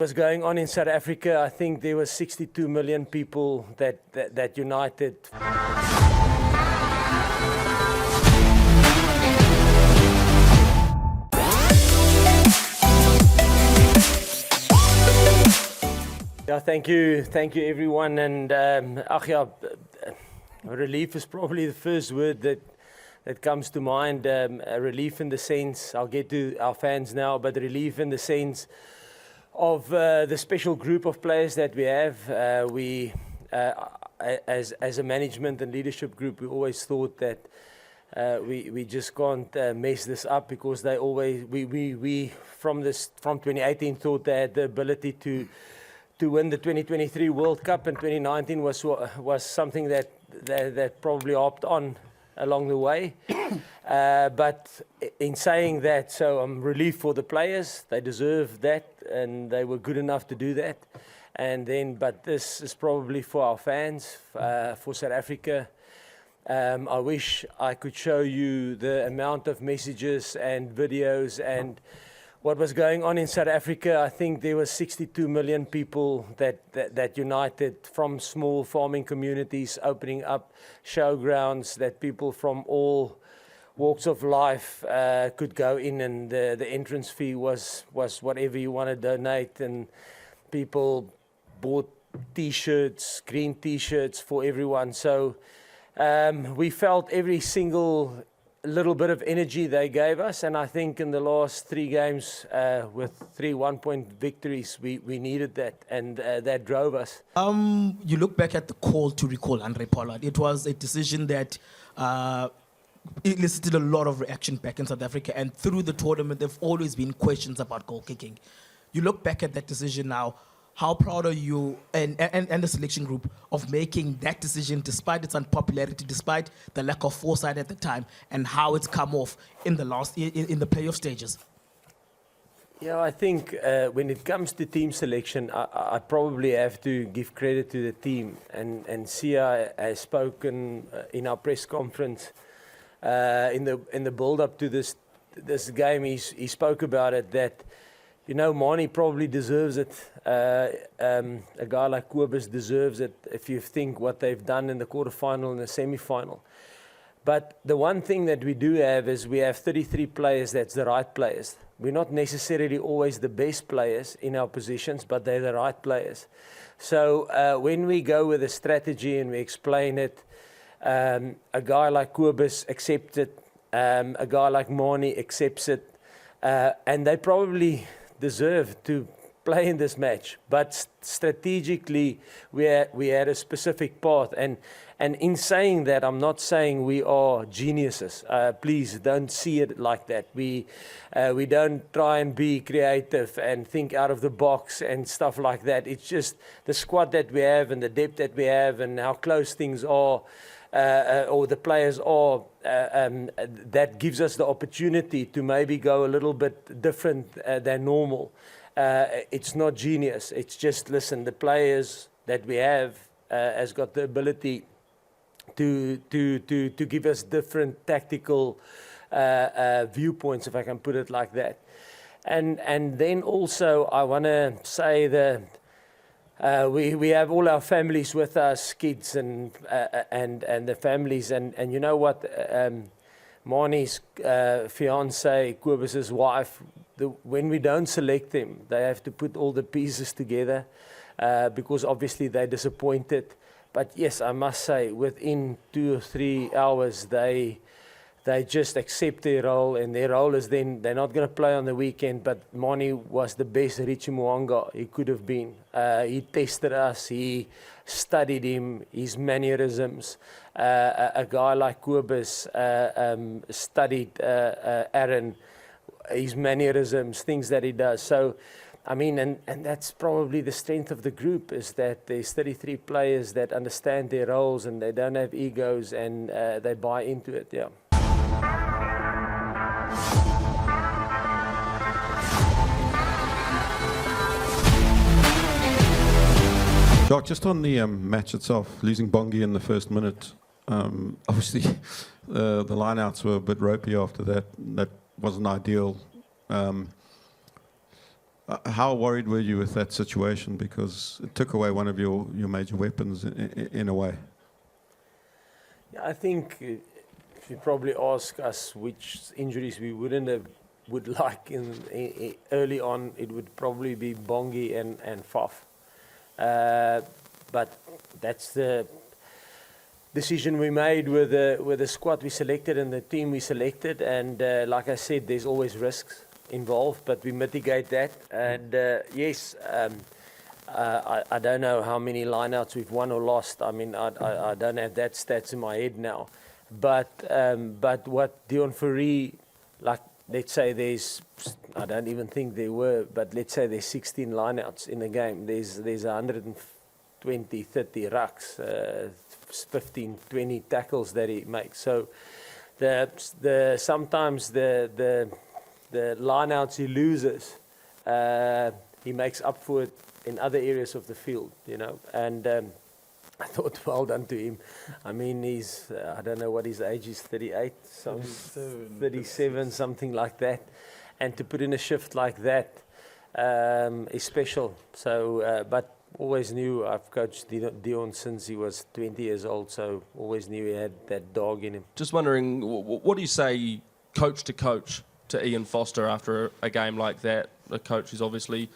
Was going on in South Africa, I think there was 62 million people that united. Yeah, thank you everyone, and relief is probably the first word that comes to mind. Relief in the sense, I'll get to our fans now, but relief in the sense of the special group of players that we have. As a management and leadership group, we always thought that we just can't mess this up, because they always we from 2018 thought they had the ability to win the 2023 World Cup, and 2019 was something that probably hopped on along the way. But in saying that, so I'm relieved for the players. They deserve that, and they were good enough to do that. And then, but this is probably for our fans, for South Africa. I wish I could show you the amount of messages and videos and what was going on in South Africa. I think there was 62 million people that united, from small farming communities opening up showgrounds that people from all walks of life could go in, and the entrance fee was whatever you want to donate, and people bought T-shirts, green T-shirts for everyone. So we felt every single little bit of energy they gave us, and I think in the last 3 games with 3 1-point victories, we needed that, and that drove us. You look back at the call to recall Andre Pollard. It was a decision that elicited a lot of reaction back in South Africa, and through the tournament there have always been questions about goal kicking. You look back at that decision now. How proud are you and the selection group of making that decision, despite its unpopularity, despite the lack of foresight at the time, and how it's come off in the playoff stages? Yeah, I think when it comes to team selection, I probably have to give credit to the team. And Sia has spoken in our press conference in the build-up to this game. He spoke about it, that, you know, Mani probably deserves it. A guy like Kobus deserves it, if you think what they've done in the quarterfinal and the semi-final. But the one thing that we do have is we have 33 players that's the right players. We're not necessarily always the best players in our positions, but they're the right players. So when we go with a strategy and we explain it, a guy like Kobus accepts it, a guy like Mani accepts it, and they probably deserve to play in this match. But strategically, we had a specific path, and in saying that, I'm not saying we are geniuses. Please don't see it like that. We don't try and be creative and think out of the box and stuff like that. It's just the squad that we have and the depth that we have and how close things are, or the players are, that gives us the opportunity to maybe go a little bit different than normal. It's not genius. It's just, listen, the players that we have has got the ability to give us different tactical viewpoints, if I can put it like that. And then also I want to say that we have all our families with us, kids and the families, and you know what, Mani's fiance, Kobus's wife, when we don't select them, they have to put all the pieces together, because obviously they're disappointed. But yes, I must say, within 2 or 3 hours, they just accept their role, and their role is then they're not going to play on the weekend. But Mani was the best Richie Mo'unga he could have been. He tested us, he studied him, his mannerisms. A guy like Kobus studied Aaron, his mannerisms, things that he does. So, I mean, and that's probably the strength of the group, is that there's 33 players that understand their roles and they don't have egos, and they buy into it, yeah. Jacques, just on the match itself, losing Bongi in the first minute, obviously the lineouts were a bit ropey after that. That wasn't ideal. How worried were you with that situation? Because it took away one of your major weapons in a way. Yeah, I think if you probably ask us which injuries we would like in early on, it would probably be Bongi and Faf. But that's the decision we made with the squad we selected and the team we selected. And like I said, there's always risks involved, but we mitigate that. And yes, I don't know how many lineouts we've won or lost. I mean, I don't have that stats in my head now. But what Dion Fourie, like, let's say there's, I don't even think there were, but let's say there's 16 lineouts in the game. There's 120, 30 rucks, 15, 20 tackles that he makes. So sometimes the lineouts he loses, he makes up for it in other areas of the field, you know. And I thought, well done to him. I mean, he's, I don't know what his age is, 38, 37, something like that. And to put in a shift like that is special. So, but always knew, I've coached Dion since he was 20 years old, so always knew he had that dog in him. Just wondering, what do you say coach to Ian Foster after a game like that? A coach who's obviously,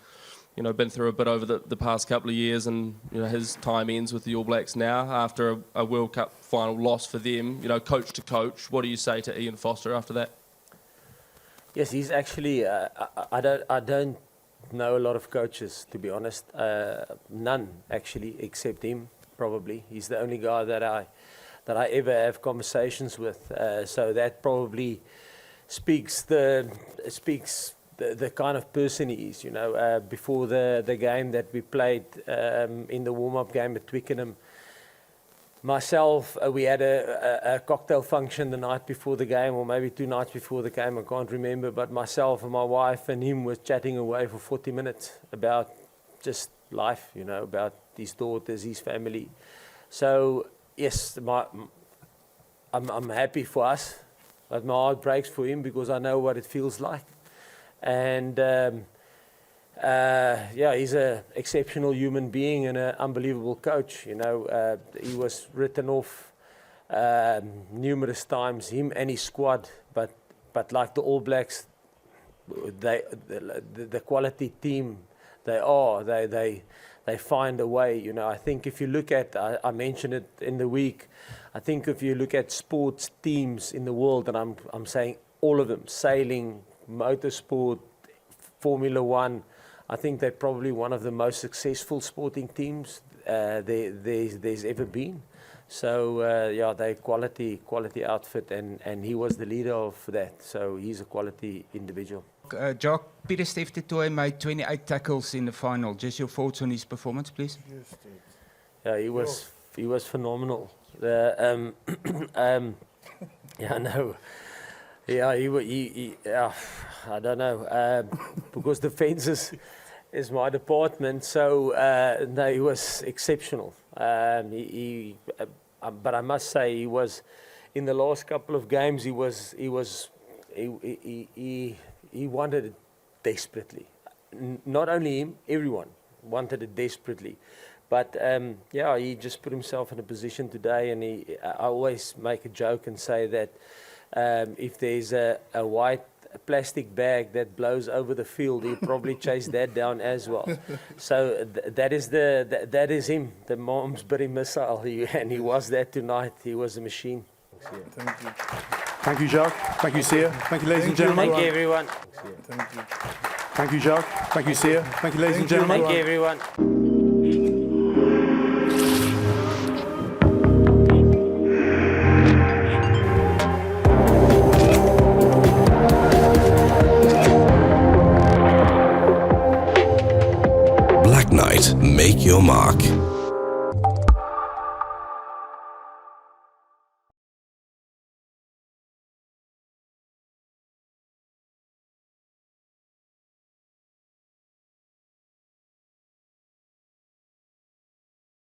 you know, been through a bit over the past couple of years, and you know his time ends with the All Blacks now after a World Cup final loss for them. You know, coach to coach, what do you say to Ian Foster after that? Yes, he's actually. I don't know a lot of coaches, to be honest. None actually, except him. Probably he's the only guy that I ever have conversations with. So that probably speaks the kind of person he is, you know. Before the game that we played in the warm-up game at Twickenham, myself, we had a cocktail function the night before the game, or maybe 2 nights before the game, I can't remember, but myself and my wife and him was chatting away for 40 minutes about just life, you know, about his daughters, his family. So, yes, I'm happy for us, but my heart breaks for him because I know what it feels like. And yeah, he's an exceptional human being and an unbelievable coach. You know, he was written off numerous times, him and his squad. But like the All Blacks, the quality team they find a way. You know, I think if you look at, I mentioned it in the week. I think if you look at sports teams in the world, and I'm saying all of them, sailing, motorsport, Formula One, I think they're probably one of the most successful sporting teams there's ever been. So yeah, they're quality outfit, and he was the leader of that. So he's a quality individual. Jacques, Pieter-Steph du Toit made 28 tackles in the final. Just your thoughts on his performance, please. Yeah, he was phenomenal. Yeah, no. Yeah, he I don't know, because defense is my department. So no, he was exceptional. But I must say, he was in the last couple of games. He wanted it desperately. Not only him, everyone wanted it desperately. But yeah, he just put himself in a position today, and I always make a joke and say that if there's a white plastic bag that blows over the field, he'll probably chase that down as well. So that is him, the Malmesbury missile, and he was that tonight. He was a machine. Thank you. Thank you, Jacques. Thank you, Sia. Thank you, ladies and gentlemen. Thank you, everyone. Thank you. Thank you, Jacques. Thank you, Sia. Thank you, ladies and gentlemen. Thank you, everyone. Black Knight, make your mark.